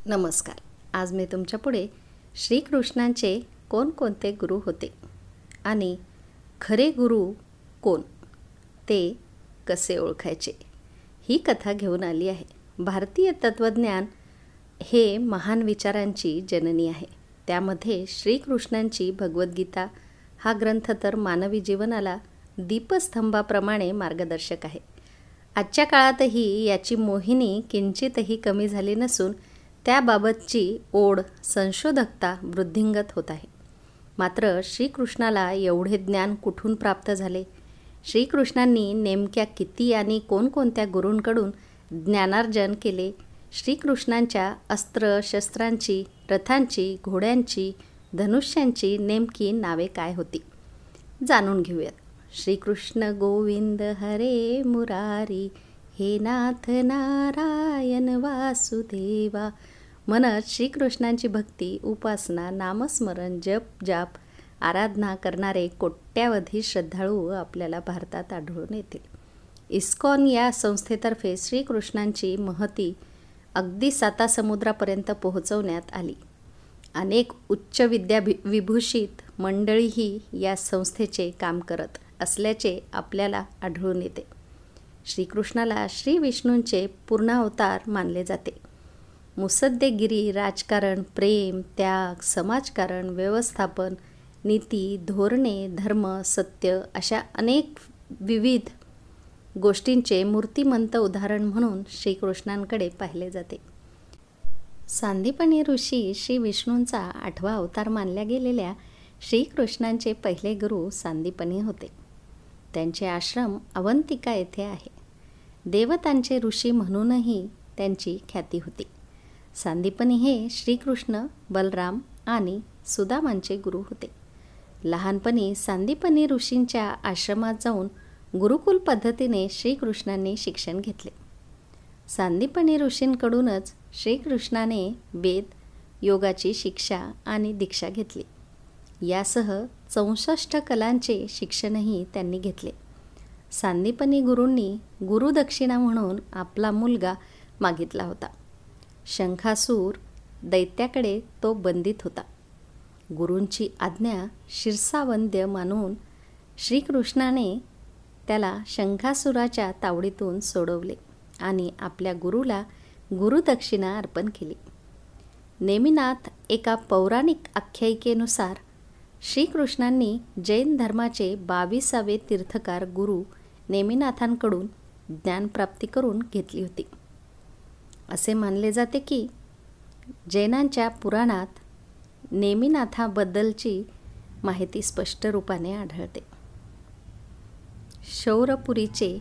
नमस्कार. आज मी तुमच्यापुढे श्रीकृष्णांचे कोणकोणते गुरु होते आणि खरे गुरु कोण, ते कसे ओळखायचे, ही कथा घेऊन आली आहे. भारतीय तत्त्वज्ञान हे महान विचारांची जननी आहे. त्यामध्ये श्रीकृष्णांची भगवद्गीता हा ग्रंथ तर मानवी जीवनाला दीपस्तंभाप्रमाणे मार्गदर्शक आहे. आजच्या काळातही याची मोहिनी किंचितही कमी झाली नसून त्याबाबतची ओढ, संशोधकता वृद्धिंगत होत आहे. मात्र श्रीकृष्णाला एवढे ज्ञान कुठून प्राप्त झाले? श्रीकृष्णांनी नेमक्या किती आणि कोणकोणत्या गुरूंकडून ज्ञानार्जन केले? श्रीकृष्णांच्या अस्त्र शस्त्रांची, रथांची, घोड्यांची, धनुष्यांची नेमकी नावे काय होती? जाणून घेऊयात. श्रीकृष्ण गोविंद हरे मुरारी, हे नाथ नारायण वासुदेवा. म्हणत श्रीकृष्णांची भक्ती, उपासना, नामस्मरण, जप जाप, आराधना करणारे कोट्यावधी श्रद्धाळू आपल्याला भारतात आढळून येतील. इस्कॉन या संस्थेतर्फे श्रीकृष्णांची महती अगदी सातासमुद्रापर्यंत पोहोचवण्यात आली. अनेक उच्च विद्याविभूषित मंडळीही या संस्थेचे काम करत असल्याचे आपल्याला आढळून येते. श्रीकृष्णाला श्री विष्णूंचे पूर्णावतार मानले जाते. मुत्सद्देगिरी, राजकारण, प्रेम, त्याग, समाजकारण, व्यवस्थापन, नीती, धोरणे, धर्म, सत्य अशा अनेक विविध गोष्टींचे मूर्तिमंत उदाहरण म्हणून श्रीकृष्णांकडे पाहिले जाते. सांदीपनी ऋषी श्री विष्णूंचा 8वा अवतार मानल्या गेलेल्या श्रीकृष्णांचे पहिले गुरु सांदीपनी होते. त्यांचे आश्रम अवंतिका येथे आहे. देवतांचे ऋषी म्हणूनही त्यांची ख्याती होती. सांदीपनी हे श्रीकृष्ण, बलराम आणि सुदामांचे गुरु होते. लहानपणी सांदीपनी ऋषींच्या आश्रमात जाऊन गुरुकुल पद्धतीने श्रीकृष्णांनी शिक्षण घेतले. सांदीपनी ऋषींकडूनच श्रीकृष्णाने वेद, योगाची शिक्षा आणि दीक्षा घेतली. यासह 64 कलांचे शिक्षणही त्यांनी घेतले. सांदीपनी गुरूंनी गुरुदक्षिणा म्हणून आपला मुलगा मागितला होता. शंखासूर दैत्याकडे तो बंदित होता. गुरूंची आज्ञा शिरसावंद्य मानून श्रीकृष्णाने त्याला शंखासुराच्या तावडीतून सोडवले आणि आपल्या गुरुला गुरुदक्षिणा अर्पण केली. नेमिनाथ एका पौराणिक आख्यायिकेनुसार श्रीकृष्णांनी जैन धर्माचे 22वे तीर्थकार गुरु नेमिनाथांकडून ज्ञानप्राप्ती करून घेतली होती. असे मानले जाते की जैनांच्या पुराणात नेमिनाथाबद्दलची माहिती स्पष्ट रूपाने आढळते. शौरपुरीचे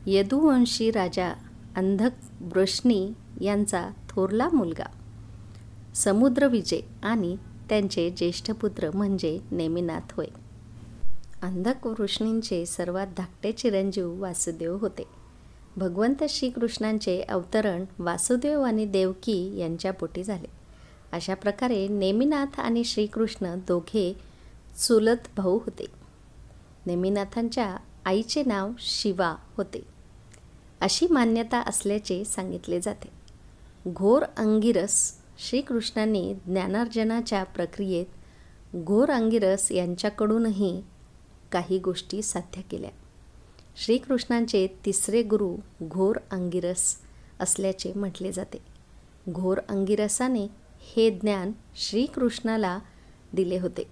यदुवंशी राजा अंधकवृष्णी यांचा थोरला मुलगा समुद्रविजय आणि त्यांचे ज्येष्ठ पुत्र म्हणजे नेमिनाथ होय. अंधकवृष्णींचे सर्वात धाकटे चिरंजीव वासुदेव होते. भगवंत श्रीकृष्णांचे अवतरण वासुदेव आणि देवकी यांच्या पोटी झाले. अशा प्रकारे नेमिनाथ आणि श्रीकृष्ण दोघे चुलत भाऊ होते. नेमिनाथांच्या आईचे नाव शिवा होते अशी मान्यता असल्याचे सांगितले जाते. घोर अंगिरस श्रीकृष्णांनी ज्ञानार्जनाच्या प्रक्रियेत घोर अंगिरस यांच्याकडूनही काही गोष्टी साध्य केल्या. श्रीकृष्णांचे तिसरे गुरु घोर अंगिरस असल्याचे म्हटले जाते. घोर अंगिरसाने हे ज्ञान श्रीकृष्णाला दिले होते.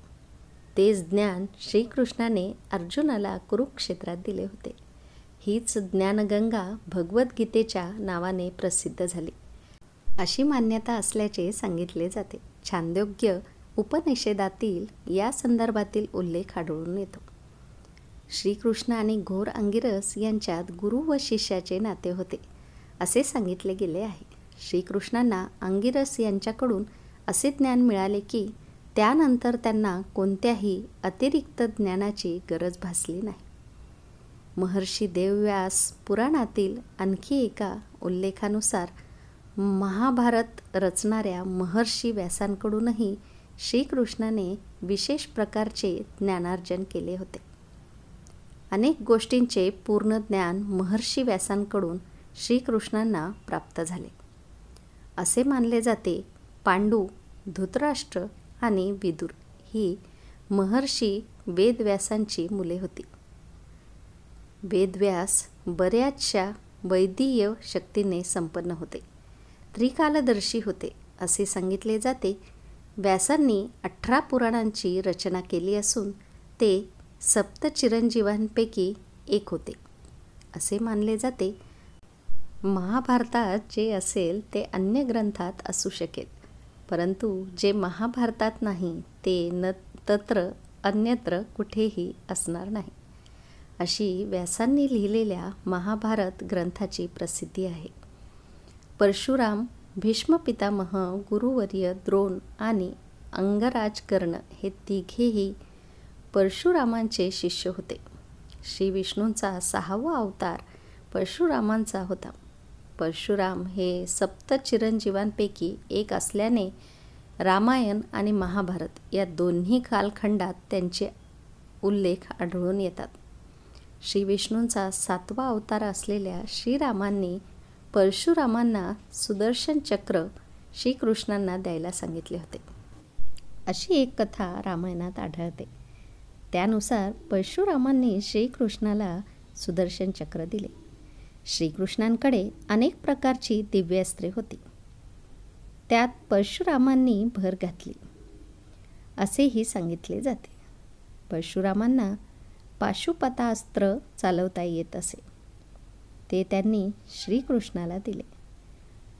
तेच ज्ञान श्रीकृष्णाने अर्जुनाला कुरुक्षेत्रात दिले होते. हीच ज्ञानगंगा भगवद्गीतेच्या नावाने प्रसिद्ध झाली अशी मान्यता असल्याचे सांगितले जाते. छांदोग्य उपनिषदातील या संदर्भातील उल्लेख आढळून येतो. श्रीकृष्ण आणि घोर अंगिरस यांच्यात गुरु व शिष्याचे नाते होते असे सांगितले गेले आहे. श्रीकृष्णांना अंगिरस यांच्याकडून असे ज्ञान मिळाले की त्यानंतर त्यांना कोणत्याही अतिरिक्त ज्ञानाची गरज भासली नाही. महर्षी देवव्यास पुराणातील आणखी एका उल्लेखानुसार महाभारत रचणाऱ्या महर्षी व्यासांकडूनही श्रीकृष्णाने विशेष प्रकारचे ज्ञानार्जन केले होते. अनेक गोष्टींचे पूर्ण ज्ञान महर्षी व्यासांकडून श्रीकृष्णांना प्राप्त झाले. असे मानले जाते. पांडू, धृतराष्ट्र आणि विदुर ही महर्षी वेदव्यासांची मुले होती. वेदव्यास बऱ्याचशा वैदिय शक्तीने संपन्न होते, त्रिकालदर्शी होते असे सांगितले जाते. व्यासांनी 18 पुराणांची रचना केली असून ते सप्तचिरंजीवांपैकी एक होते असे मानले जाते. महाभारतात जे असेल ते अन्य ग्रंथात असू शकेल, परंतु जे महाभारतात नाही ते न तत्र अन्यत्र कुठेही असणार नाही, अशी व्यासांनी लिहिलेल्या महाभारत ग्रंथाची प्रसिद्धी आहे. परशुराम, भीष्म पितामह, गुरुवर्य द्रोण आणि अंगराज कर्ण हे तिघेही परशुरामांचे शिष्य होते. श्री विष्णूंचा 6वा अवतार परशुरामांचा होता. परशुराम हे सप्तचिरंजीवांपैकी एक असल्याने रामायण आणि महाभारत या दोन्ही कालखंडात त्यांचे उल्लेख आढळून येतात. श्री विष्णूंचा 7वा अवतार असलेल्या श्रीरामांनी परशुरामांना सुदर्शन चक्र श्रीकृष्णांना द्यायला सांगितले होते, अशी एक कथा रामायणात आढळते. त्यानुसार परशुरामांनी श्रीकृष्णाला सुदर्शन चक्र दिले. श्रीकृष्णांकडे अनेक प्रकारची दिव्यास्त्रे होती, त्यात परशुरामांनी भर घातली असेही सांगितले जाते. परशुरामांना पाशुपतास्त्र चालवता येत असे, ते त्यांनी श्रीकृष्णाला दिले.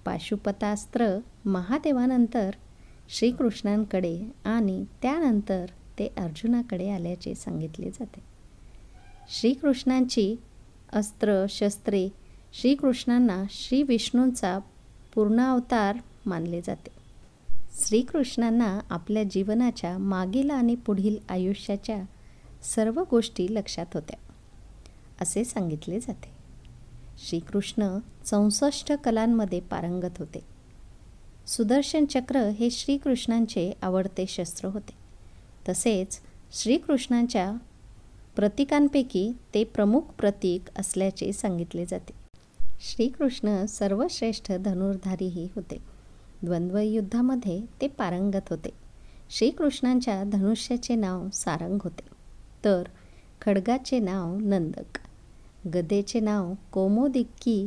पाशुपतास्त्र महादेवानंतर श्रीकृष्णांकडे आणि त्यानंतर ते अर्जुनाकडे आल्याचे सांगितले जाते. श्रीकृष्णांची अस्त्र शस्त्रे श्रीकृष्णांना श्री विष्णूंचा पूर्णावतार मानले जाते. श्रीकृष्णांना आपल्या जीवनाच्या मागील आणि पुढील आयुष्याच्या सर्व गोष्टी लक्षात होत्या असे सांगितले जाते. श्रीकृष्ण 64 कलांमध्ये पारंगत होते. सुदर्शन चक्र हे श्रीकृष्णांचे आवडते शस्त्र होते. तसेच श्रीकृष्णांच्या प्रतीकांपैकी ते प्रमुख प्रतीक असल्याचे सांगितले जाते. श्रीकृष्ण सर्वश्रेष्ठ धनुर्धारीही होते. द्वंद्वयुद्धामध्ये ते पारंगत होते. श्रीकृष्णांच्या धनुष्याचे नाव सारंग होते, तर खड्गाचे नाव नंदक, गदेचे नाव कौमोदिकी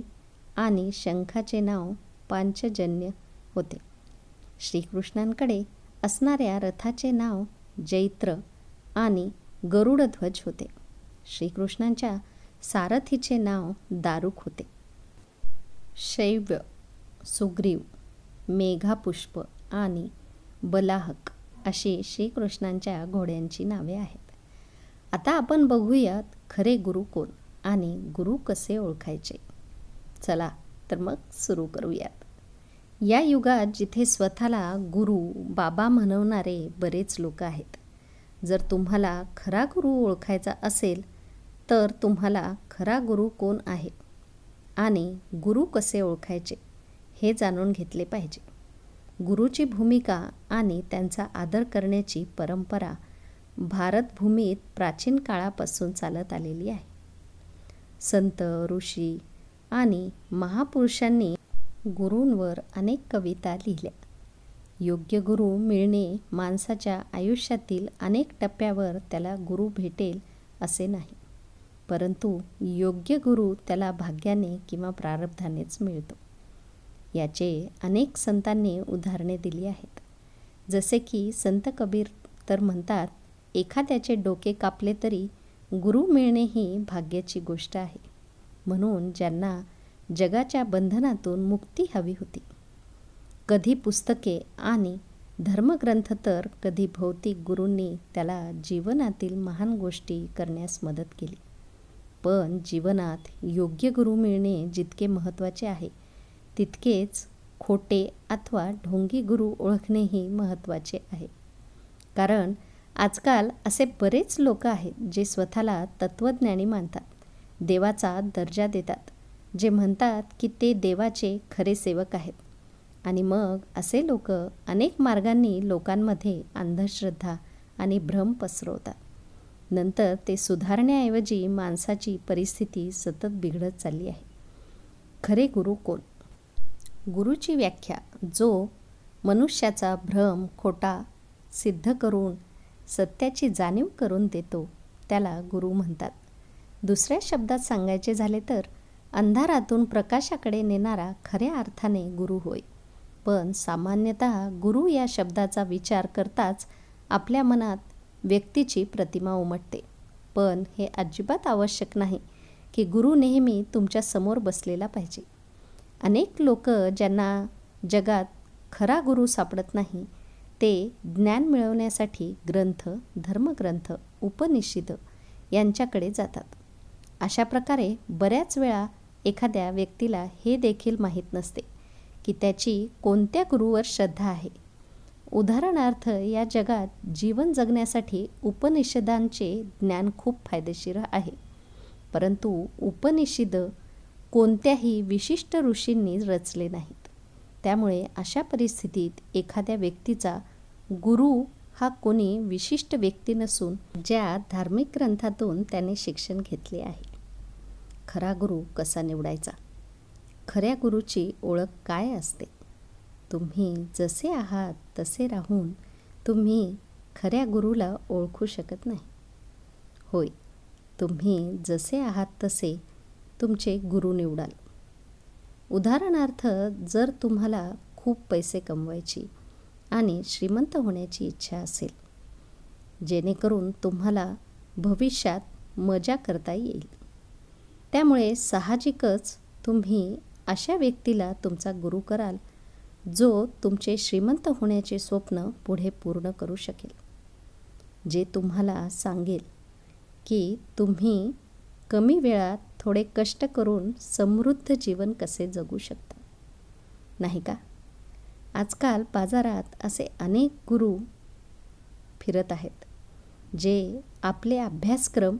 आणि शंखाचे नाव पांचजन्य होते. श्रीकृष्णांकडे असणाऱ्या रथाचे नाव जैत्र आणि गरुडध्वज होते. श्रीकृष्णांच्या सारथीचे नाव दारुक होते. शैव्य, सुग्रीव, मेघापुष्प आणि बलाहक अशी श्रीकृष्णांच्या घोड्यांची नावे आहेत. आता आपण बघूयात खरे गुरु कोण आणि गुरु कसे ओळखायचे. चला तर मग सुरू करूयात. या युगात जिथे स्वतःला गुरु बाबा म्हणवणारे बरेच लोक आहेत. जर तुम्हाला खरा गुरु ओळखायचा असेल तर तुम्हाला खरा गुरु कोण आहे आणि गुरु कसे ओळखायचे हे जाणून घेतले पाहिजे. गुरुची भूमिका आणि त्यांचा आदर करण्याची परंपरा भारतभूमीत प्राचीन काळापासून चालत आलेली आहे. संत, ऋषी आणि महापुरुषांनी गुरूंवर अनेक कविता लिहिल्या. योग्य गुरु मिळणे माणसाच्या आयुष्यातील अनेक टप्प्यावर त्याला गुरु भेटेल असे नाही, परंतु योग्य गुरु त्याला भाग्याने किंवा प्रारब्धानेच मिळतो. याचे अनेक संतांनी उदाहरणे दिली आहेत. जसे की संत कबीर तर म्हणतात, एखाद्याचे डोके कापले तरी गुरु मिळणे ही भाग्याची गोष्ट आहे. म्हणून ज्यांना जगाच्या बंधनातून मुक्ती हवी होती, कधी पुस्तके आणि धर्मग्रंथ तर कधी भौतिक गुरूंनी त्याला जीवनातील महान गोष्टी करण्यास मदत केली. पण जीवनात योग्य गुरु मिळणे जितके महत्त्वाचे आहे, तितकेच खोटे अथवा ढोंगी गुरु ओळखणेही महत्त्वाचे आहे. कारण आजकाल असे बरेच लोक आहेत जे स्वतःला तत्त्वज्ञानी मानतात, देवाचा दर्जा देतात, जे म्हणतात की ते देवाचे खरे सेवक आहेत. आणि मग असे लोक अनेक मार्गांनी लोकांमध्ये अंधश्रद्धा आणि भ्रम पसरवतात. नंतर ते सुधारण्याऐवजी माणसाची परिस्थिती सतत बिघडत चालली आहे. खरे गुरु कोण? गुरुची व्याख्या जो मनुष्याचा भ्रम खोटा सिद्ध करून सत्याची जाणीव करून देतो त्याला गुरु म्हणतात. दुसऱ्या शब्दात सांगायचे झाले तर अंधारातून प्रकाशाकडे नेणारा खऱ्या अर्थाने गुरु होय. पण सामान्यतः गुरु या शब्दाचा विचार करताच आपल्या मनात व्यक्तीची प्रतिमा उमटते. पण हे अजिबात आवश्यक नाही की गुरु नेहमी तुमच्या समोर बसलेला पाहिजे. अनेक लोक ज्यांना जगात खरा गुरु सापडत नाही ते ज्ञान मिळवण्यासाठी ग्रंथ, धर्मग्रंथ, उपनिषद यांच्याकडे जातात. अशा प्रकारे बऱ्याच वेळा एखाद्या व्यक्तीला हे देखील माहीत नसते की त्याची कोणत्या गुरुवर श्रद्धा आहे. उदाहरणार्थ, या जगात जीवन जगण्यासाठी उपनिषदांचे ज्ञान खूप फायदेशीर आहे. परंतु उपनिषद कोणत्याही विशिष्ट ऋषींनी रचले नाहीत. त्यामुळे अशा परिस्थितीत एखाद्या व्यक्तीचा गुरु हा कोणी विशिष्ट व्यक्ती नसून ज्या धार्मिक ग्रंथातून त्याने शिक्षण घेतले आहे. खरा गुरु कसा निवडायचा? खऱ्या गुरुची ओळख काय असते? तुम्ही जसे आहात तसे राहून तुम्ही खऱ्या गुरुला ओळखू शकत नाही. होय, तुम्ही जसे आहात तसे तुमचे गुरु निवडाल. उदाहरणार्थ, जर तुम्हाला खूप पैसे कमवायची आणि श्रीमंत होण्याची इच्छा असेल, जेणेकरून तुम्हाला भविष्यात मजा करता येईल, त्यामुळे साहजिकच तुम्ही अशा व्यक्तीला तुमचा गुरु कराल जो तुमचे श्रीमंत होण्याचे स्वप्न पुढे पूर्ण करू शकेल. जे तुम्हाला सांगेल की तुम्ही कमी वेळात थोडे कष्ट करून समृद्ध जीवन कसे जगू शकता, नाही का? आजकाल बाजारात असे अनेक गुरु फिरत आहेत जे आपले अभ्यासक्रम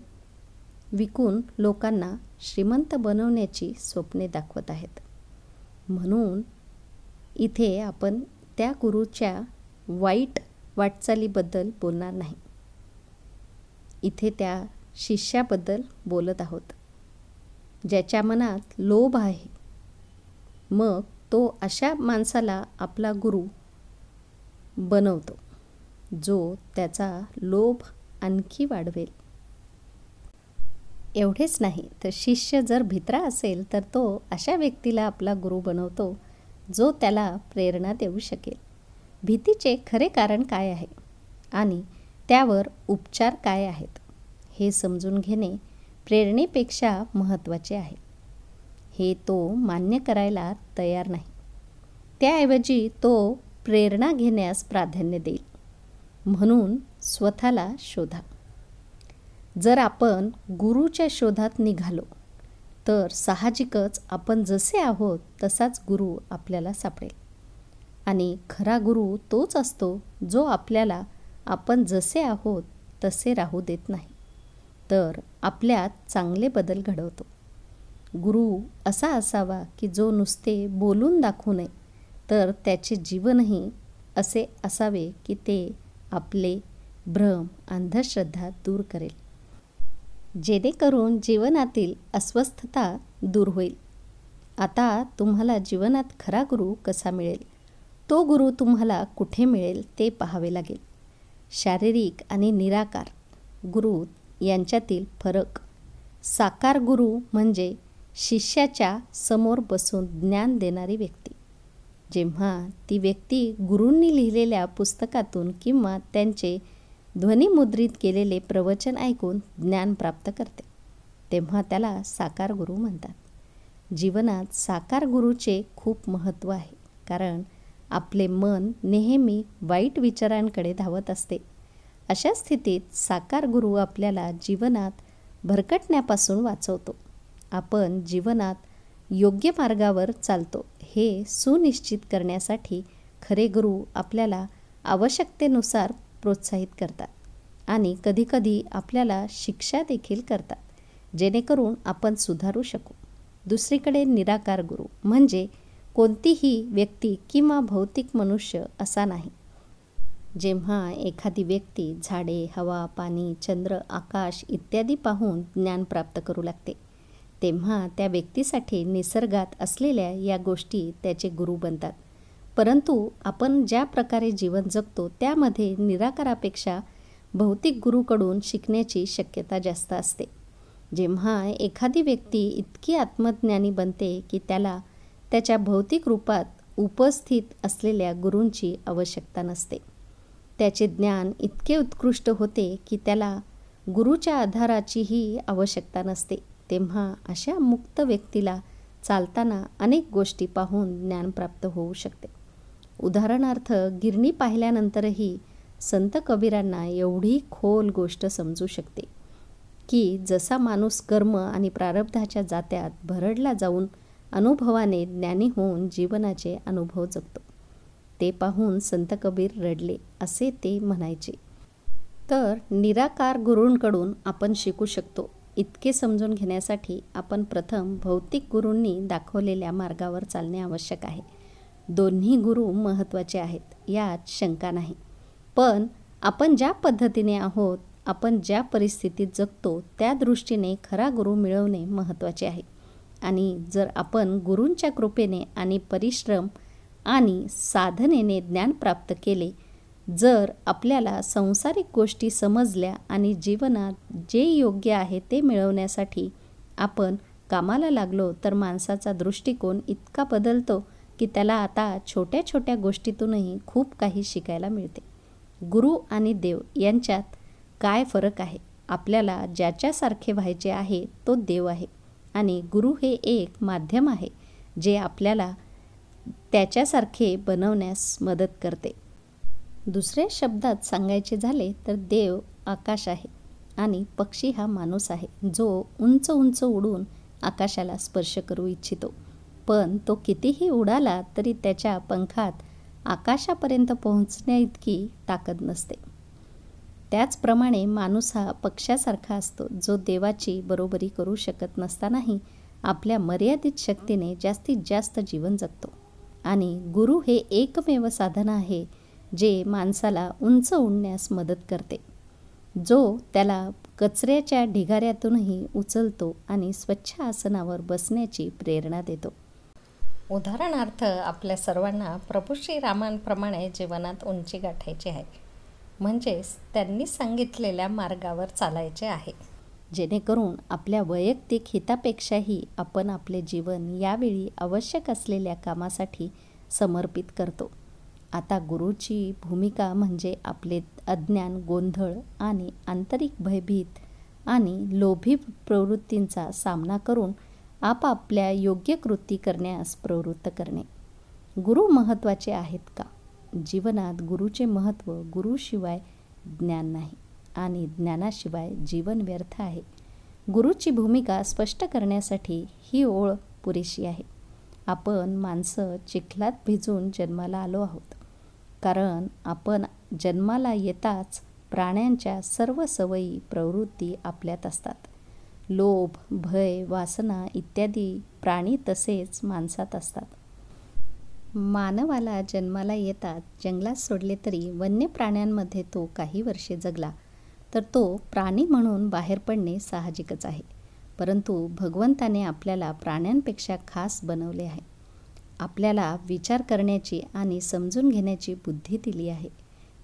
विकून लोकांना श्रीमंत बनवण्याची स्वप्ने दाखवत आहेत. म्हणून इथे आपण त्या गुरुच्या वाईट वाटचालीबद्दल बोलणार नाही. इथे त्या शिष्याबद्दल बोलत आहोत ज्याच्या मनात लोभ आहे. मग तो अशा माणसाला आपला गुरु बनवतो जो त्याचा लोभ आणखी वाढवेल. एवढेच नाही तर शिष्य जर भित्रा असेल तर तो अशा व्यक्तीला आपला गुरु बनवतो जो त्याला प्रेरणा देऊ शकेल. भीतीचे खरे कारण काय आहे आणि त्यावर उपचार काय आहेत हे समजून घेणे प्रेरणेपेक्षा महत्त्वाचे आहे. हे तो मान्य करायला तयार नाही. त्याऐवजी तो प्रेरणा घेण्यास प्राधान्य देईल. म्हणून स्वतःला शोधा. जर आपण गुरुच्या शोधात निघालो तर साहजिकच आपण जसे आहोत तसाच गुरु आपल्याला सापडेल. आणि खरा गुरु तोच असतो जो आपल्याला आपण जसे आहोत तसे राहू देत नाही, तर आपल्यात चांगले बदल घडवतो. गुरु असा असावा की जो नुसते बोलून दाखवू नये, तर त्याचे जीवनही असे असावे की ते आपले भ्रम, अंधश्रद्धा दूर करेल, जेणेकरून जीवनातील अस्वस्थता दूर होईल. आता तुम्हाला जीवनात खरा गुरु कसा मिळेल? तो गुरु तुम्हाला कुठे मिळेल ते पाहावे लागेल. शारीरिक आणि निराकार गुरु यांच्यातील फरक. साकार गुरु म्हणजे शिष्याच्या समोर बसून ज्ञान देणारी व्यक्ती. जेव्हा ती व्यक्ती गुरूंनी लिहिलेल्या पुस्तकातून किंवा त्यांचे ध्वनिमुद्रित केलेले प्रवचन ऐकून ज्ञान प्राप्त करते, तेव्हा त्याला साकार गुरु म्हणतात. जीवनात साकार गुरुचे खूप महत्त्व आहे, कारण आपले मन नेहमी वाईट विचारांकडे धावत असते. अशा स्थितीत साकार गुरु आपल्याला जीवनात भरकटण्यापासून वाचवतो. आपण जीवनात योग्य मार्गावर चालतो हे सुनिश्चित करण्यासाठी खरे गुरु आपल्याला आवश्यकतेनुसार प्रोत्साहित करतात आणि कधीकधी आपल्याला शिक्षा देखील करतात, जेणेकरून आपण सुधारू शकू. दुसरीकडे निराकार गुरु म्हणजे कोणतीही व्यक्ती किंवा भौतिक मनुष्य असा नाही. जेव्हा एखादी व्यक्ती झाडे, हवा, पाणी, चंद्र, आकाश इत्यादी पाहून ज्ञान प्राप्त करू लागते, तेव्हा त्या व्यक्तीसाठी निसर्गात असलेल्या या गोष्टी त्याचे गुरु बनतात. परंतु आपण ज्या प्रकारे जीवन जगतो त्यामध्ये निराकारापेक्षा भौतिक गुरूकडून शिकण्याची शक्यता जास्त असते. जेव्हा एखादी व्यक्ती इतकी आत्मज्ञानी बनते की त्याला त्याच्या भौतिक रूपात उपस्थित असलेल्या गुरूंची आवश्यकता नसते. त्याचे ज्ञान इतके उत्कृष्ट होते की त्याला गुरूच्या आधाराचीही आवश्यकता नसते. तेव्हा अशा मुक्त व्यक्तीला चालताना अनेक गोष्टी पाहून ज्ञान प्राप्त होऊ शकते. उदाहरणार्थ, गिरणी पाहिल्यानंतरही संत कबीरांना एवढी खोल गोष्ट समजू शकते की जसा माणूस कर्म आणि प्रारब्धाच्या जात्यात भरडला जाऊन अनुभवाने ज्ञानी होऊन जीवनाचे अनुभव जगतो. ते पाहून संत कबीर रडले असे ते म्हणायचे. तर निराकार गुरूंकडून आपण शिकू शकतो. इतके समजून घेण्यासाठी आपण प्रथम भौतिक गुरूंनी दाखवलेल्या मार्गावर चालणे आवश्यक आहे. दोन्ही गुरु महत्त्वाचे आहेत, यात शंका नाही. पण आपण ज्या पद्धतीने आहोत, आपण ज्या परिस्थितीत जगतो त्या दृष्टीने खरा गुरु मिळवणे महत्त्वाचे आहे. आणि जर आपण गुरूंच्या कृपेने आणि परिश्रम आणि साधनेने ज्ञान प्राप्त केले, जर आपल्याला सांसारिक गोष्टी समजल्या आणि जीवनात जे योग्य आहे ते मिळवण्यासाठी आपण कामाला लागलो, तर माणसाचा दृष्टिकोन इतका बदलतो की त्याला आता छोट्या छोट्या गोष्टीतूनही खूप काही शिकायला मिळते. गुरु आणि देव यांच्यात काय फरक आहे? आपल्याला ज्याच्यासारखे व्हायचे आहे तो देव आहे आणि गुरु हे एक माध्यम आहे जे आपल्याला त्याच्यासारखे बनवण्यास मदत करते. दुसऱ्या शब्दात सांगायचे झाले तर देव आकाश आहे आणि पक्षी हा माणूस आहे जो उंच उंच उडून आकाशाला स्पर्श करू इच्छितो. पण तो कितीही उडाला तरी त्याच्या पंखात आकाशापर्यंत पोहोचण्याइतकी ताकद नसते. त्याचप्रमाणे माणूस हा पक्ष्यासारखा असतो जो देवाची बरोबरी करू शकत नसतानाही आपल्या मर्यादित शक्तीने जास्तीत जास्त जीवन जगतो. आणि गुरु हे एकमेव साधन आहे जे माणसाला उंच उडण्यास मदत करते, जो त्याला कचऱ्याच्या ढिगाऱ्यातूनही उचलतो आणि स्वच्छ आसनावर बसण्याची प्रेरणा देतो. उदाहरणार्थ, आपल्या सर्वांना प्रभू श्रीरामांप्रमाणे जीवनात उंची गाठायची आहे. म्हणजेच त्यांनी सांगितलेल्या मार्गावर चालायचे आहे, जेणेकरून आपल्या वैयक्तिक हितापेक्षाही आपण आपले जीवन यावेळी आवश्यक असलेल्या कामासाठी समर्पित करतो. आता गुरूची भूमिका म्हणजे आपले अज्ञान, गोंधळ आणि आंतरिक भयभीत आणि लोभी प्रवृत्तींचा सामना करून आपापल्या योग्य कृती करण्यास प्रवृत्त करणे. गुरु महत्त्वाचे आहेत का? जीवनात गुरुचे महत्त्व गुरुशिवाय ज्ञान नाही आणि ज्ञानाशिवाय जीवन व्यर्थ आहे. गुरुची भूमिका स्पष्ट करण्यासाठी ही ओळ पुरेशी आहे. आपण माणसं चिखलात भिजून जन्माला आलो आहोत, कारण आपण जन्माला येताच प्राण्यांच्या सर्व सवयी प्रवृत्ती आपल्यात असतात. लोभ, भय, वासना इत्यादी प्राणी तसेच माणसात असतात. मानवाला जन्माला येतात जंगलात सोडले तरी वन्य प्राण्यांमध्ये तो काही वर्षे जगला तर तो प्राणी म्हणून बाहेर पडणे साहजिकच आहे. परंतु भगवंताने आपल्याला प्राण्यांपेक्षा खास बनवले आहे. आपल्याला विचार करण्याची आणि समजून घेण्याची बुद्धी दिली आहे.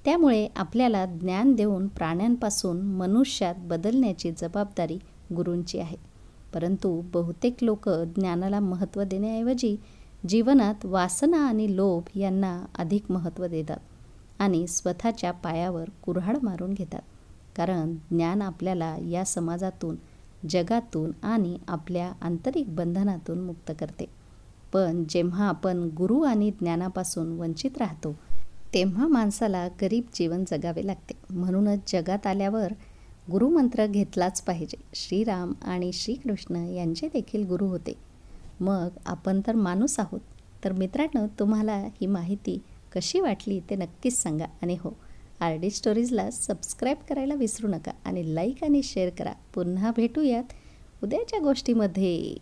त्यामुळे आपल्याला ज्ञान देऊन प्राण्यांपासून मनुष्यात बदलण्याची जबाबदारी गुरूंची आहे. परंतु बहुतेक लोक ज्ञानाला महत्त्व देण्याऐवजी जीवनात वासना आणि लोभ यांना अधिक महत्त्व देतात आणि स्वतःच्या पायावर कुऱ्हाड मारून घेतात. कारण ज्ञान आपल्याला या समाजातून, जगातून आणि आपल्या आंतरिक बंधनातून मुक्त करते. पण जेव्हा आपण गुरु आणि ज्ञानापासून वंचित राहतो तेव्हा माणसाला गरीब जीवन जगावे लागते. म्हणूनच जगात आल्यावर गुरुमंत्र घेतलाच पाहिजे. श्रीराम आणि श्रीकृष्ण यांचे देखील गुरु होते. मग आपण तर माणूस आहोत. तर मित्रांनो, तुम्हाला ही माहिती कशी वाटली ते नक्कीच सांगा. आणि हो, RD स्टोरीजला सबस्क्राईब करायला विसरू नका आणि लाईक आणि शेअर करा. पुन्हा भेटूयात उद्याच्या गोष्टीमध्ये.